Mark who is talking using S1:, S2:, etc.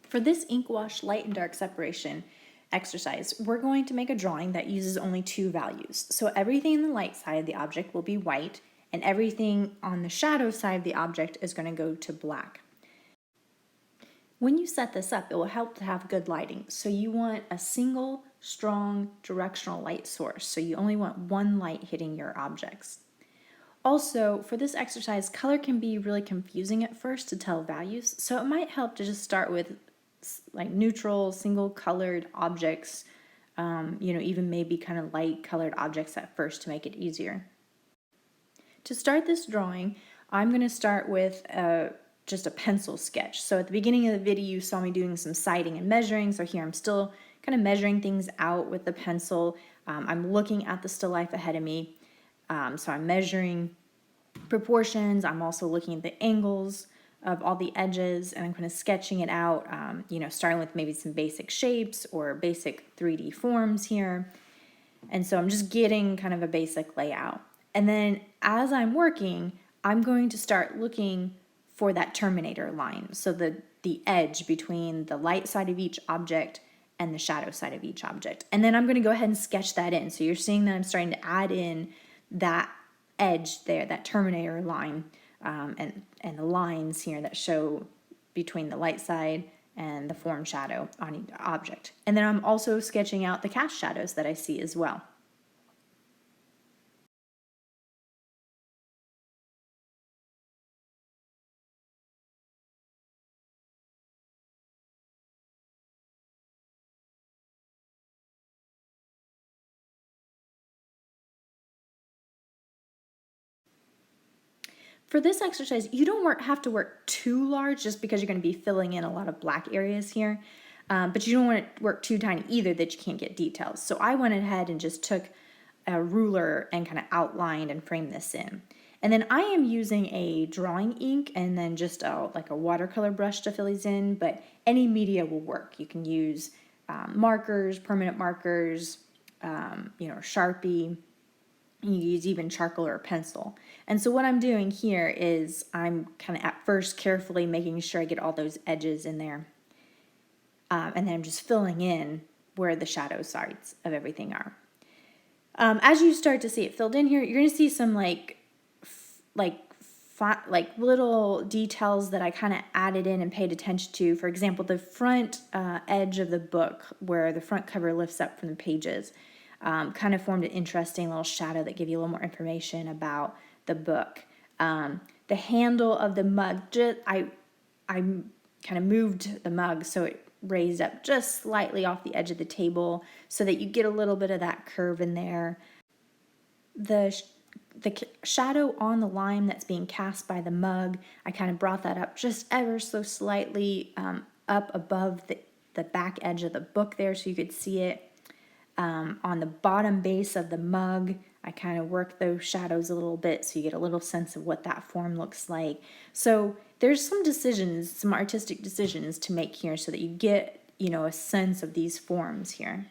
S1: For this ink wash light and dark separation exercise, we're going to make a drawing that uses only two values. So everything in the light side of the object will be white, and everything on the shadow side of the object is going to go to black. When you set this up, it will help to have good lighting. So you want a single, strong, directional light source. So you only want one light hitting your objects. Also, for this exercise, color can be really confusing at first to tell values. So it might help to just start with like neutral, single colored objects, even maybe kind of light colored objects at first to make it easier. To start this drawing, I'm going to start with just a pencil sketch. So at the beginning of the video, you saw me doing some sighting and measuring. So here I'm still kind of measuring things out with the pencil. I'm looking at the still life ahead of me. So I'm measuring proportions. I'm also looking at the angles of all the edges, and I'm kind of sketching it out, starting with maybe some basic shapes or basic 3D forms here. And so I'm just getting kind of a basic layout. And then as I'm working, I'm going to start looking for that terminator line. So the edge between the light side of each object and the shadow side of each object. And then I'm going to go ahead and sketch that in. So you're seeing that I'm starting to add in that edge there, that terminator line, and the lines here that show between the light side and the form shadow on each object. And then I'm also sketching out the cast shadows that I see as well. For this exercise, you don't have to work too large just because you're going to be filling in a lot of black areas here. But you don't want to work too tiny either that you can't get details. So I went ahead and just took a ruler and kind of outlined and framed this in. And then I am using a drawing ink and then just like a watercolor brush to fill these in, but any media will work. You can use markers, permanent markers, Sharpie. You use even charcoal or a pencil. And so what I'm doing here is I'm kind of at first carefully making sure I get all those edges in there. And then I'm just filling in where the shadow sides of everything are. As you start to see it filled in here, you're going to see some like little details that I kind of added in and paid attention to. For example, the front edge of the book where the front cover lifts up from the pages. Kind of formed an interesting little shadow that gave you a little more information about the book. The handle of the mug, I kind of moved the mug so it raised up just slightly off the edge of the table so that you get a little bit of that curve in there. The shadow on the lime that's being cast by the mug, I kind of brought that up just ever so slightly up above the back edge of the book there so you could see it. On the bottom base of the mug, I kind of work those shadows a little bit so you get a little sense of what that form looks like. So there's some artistic decisions to make here so that you get, a sense of these forms here.